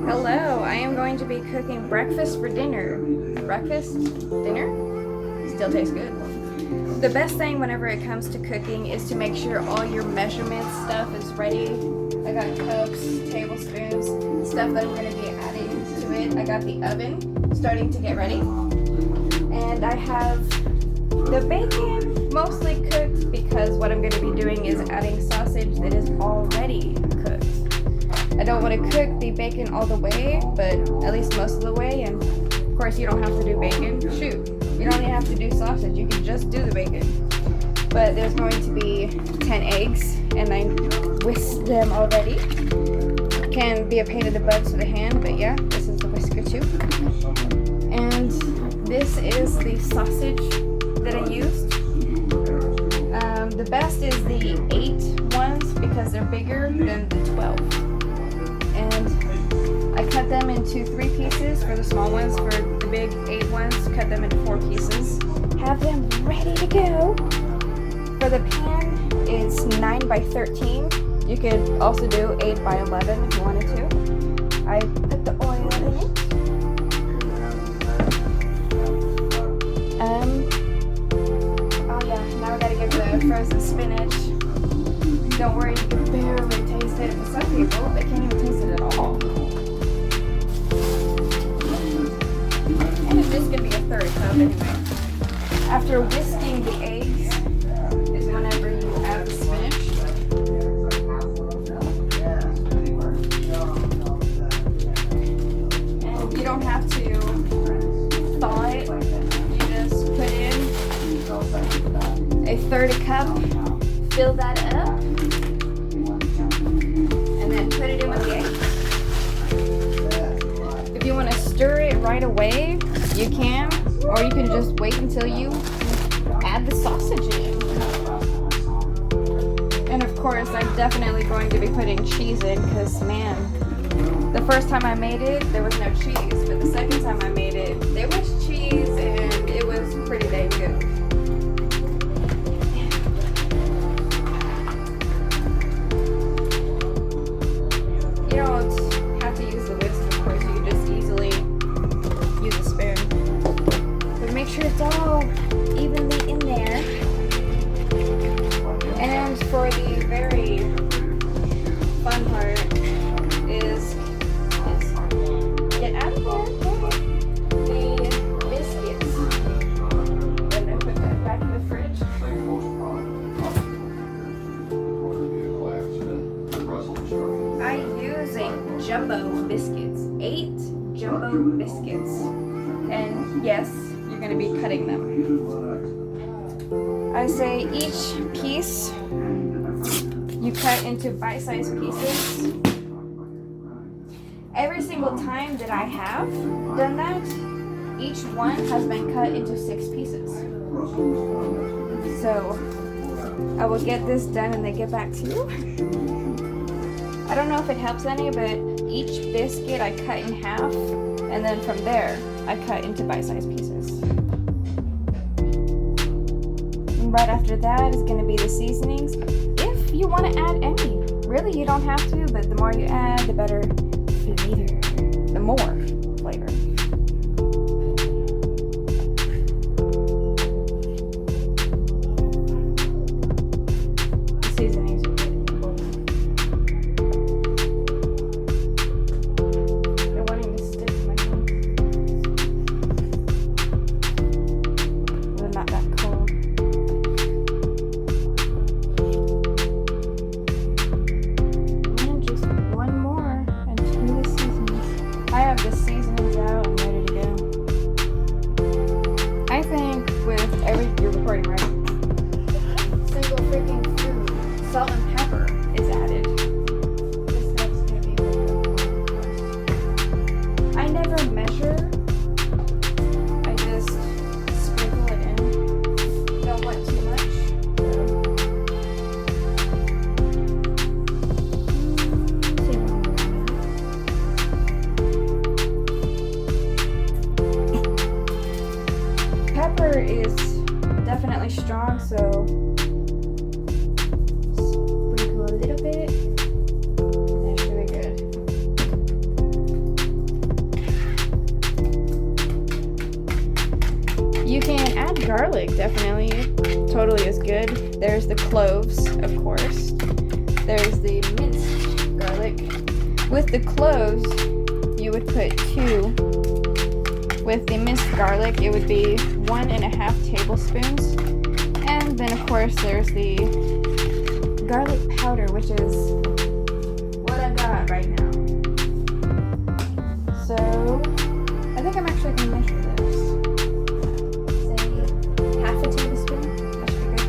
Hello, I am going to be cooking breakfast for dinner. Breakfast? Dinner? Still tastes good. The best thing whenever it comes to cooking is to make sure all your measurement stuff is ready. I got cups, tablespoons, stuff that I'm going to be adding to it. I got the oven starting to get ready. And I have the bacon mostly cooked because what I'm going to be doing is adding sausage that is already cooked. I don't want to cook the bacon all the way, but at least most of the way. And of course, you don't have to do bacon. Shoot, you don't even have to do sausage. You can just do the bacon. But there's going to be 10 eggs, and I whisked them already. Can be a pain in the butt to the hand, but yeah, this is the whisker too. And this is the sausage that I used. The best is the 8 ones because they're bigger than the 12. And I cut them into 3 pieces for the small ones. For the big 8 ones, cut them into 4 pieces. Have them ready to go. For the pan, it's 9 by 13. You could also do 8 by 11 if you wanted to. I put the oil in it. Oh yeah, now we gotta get the frozen spinach. Don't worry, you can barely taste it. For some people, they can't even taste it at all. And it's just gonna be a third cup anyway. After whisking the eggs is whenever you add the spinach. And you don't have to thaw it. You just put in a third cup, fill that up, and then put it in with the eggs. If you want to stir it right away, you can, or you can just wait until you add the sausage in. And of course, I'm definitely going to be putting cheese in because, man, the first time I made it, there was no cheese. But the second time I made it, there was cheese and it was pretty dang good. You don't have to use the whisk, of course. You can just easily use a spoon. But make sure it's all evenly in there. And for the very fun part is get out of there, the biscuits. And then put that back in the fridge. I'm using jumbo biscuits, 8 jumbo biscuits. And yes, you're going to be cutting them. I say each piece you cut into bite-sized pieces. Every single time that I have done that, each one has been cut into 6 pieces. So I will get this done and then get back to you. I don't know if it helps any, but each biscuit I cut in half, and then from there I cut into bite-sized pieces. And right after that is going to be the seasonings. If you want to add any, really you don't have to, but the more you add, the better flavor, the more flavor. The seasonings are really important. They're wanting to stick to my hand. They're not that cold. And just one more and 2 seasonings. I have the seasonings out and ready to go. I think with you're recording, right? Single freaking food, salt and pepper is added. This stuff's gonna be really good. I never measure. I just sprinkle it in. Don't want too much. Pepper is definitely strong, so sprinkle a little bit. That's really good. garlic, definitely. Totally is good. There's the cloves, of course. There's the minced garlic. With the cloves, you would put 2. With the minced garlic, it would be 1.5 tablespoons. And then, of course, there's the garlic powder, which is what I got right now. So, I think I'm actually going to measure this. Say 1/2 tablespoon. That should be good.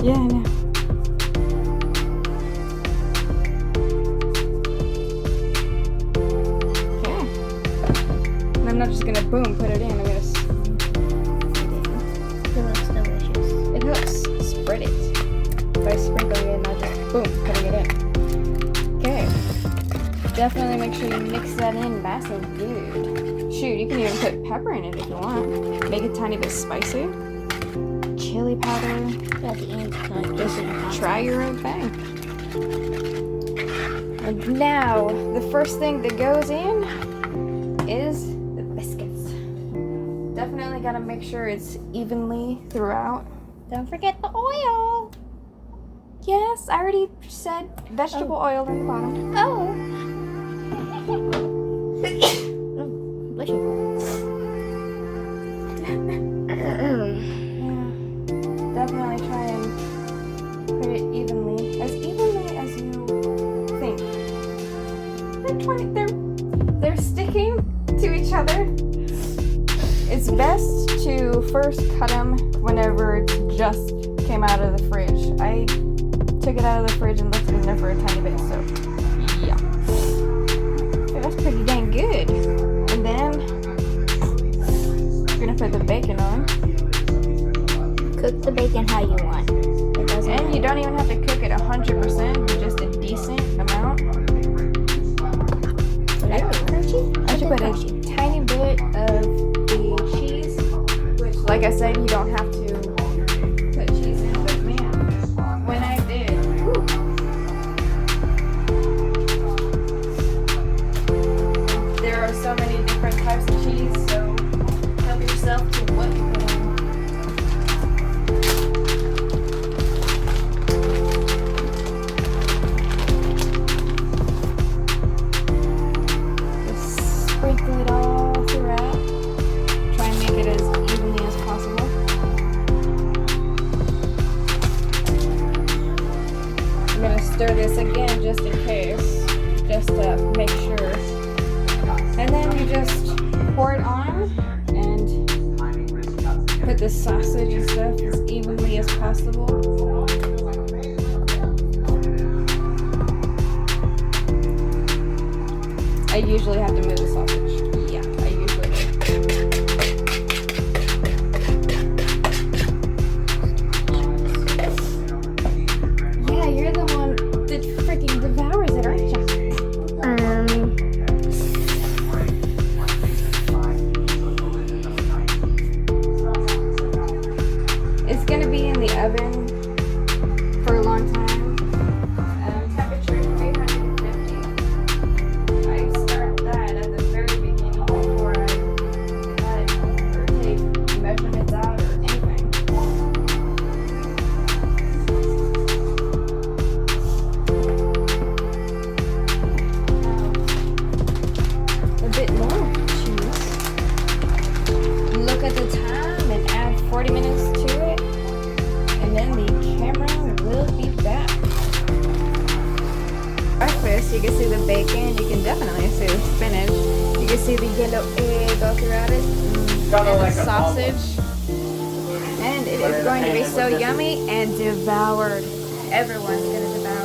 Yeah, I know. I'm not just gonna boom put it in. I'm gonna. It looks delicious. It helps spread it by sprinkling it, not just boom putting it in. Okay. Definitely make sure you mix that in nice and good. Shoot, you can even put pepper in it if you want. Make it a tiny bit spicy. Chili powder. At the end, Just try your own thing. And now the first thing that goes in is the biscuits. Definitely gotta make sure it's evenly throughout. Don't forget the oil. Yes, I already said vegetable oil in the bottom. Oh. Delicious. Yeah, definitely try and put it evenly as you think. They're sticking to each other. It's best to first cut them whenever it just came out of the fridge. I took it out of the fridge and left it in there for a tiny bit, so yeah. Okay, that's pretty dang good. And then we're gonna put the bacon on. Cook the bacon how you want. It doesn't And you don't even have to cook it 100%, just a decent amount. I should put a tiny bit of the cheese, which, like I said, you don't have to put cheese in, but man, when I did, whew. There are so many different types of cheese, so help yourself to what you put on. Sprinkle it all throughout. Try and make it as evenly as possible. I'm gonna stir this again just in case, just to make sure. And then you just pour it on and put the sausage and stuff as evenly as possible. I usually have to move the sausage. Yeah, I usually do. Yeah, you're the one that freaking devours it, aren't you? It's gonna be in the oven for a long time. Temperature 350. I start that at the very beginning before I cut or take measurements out or anything. A bit more cheese. Look at the time and add 40 minutes to it, and then the camera will be back. Breakfast, you can see the bacon, you can definitely see the spinach, you can see the yellow egg all throughout it, and the sausage, and it is going to be so yummy and devoured. Everyone's gonna devour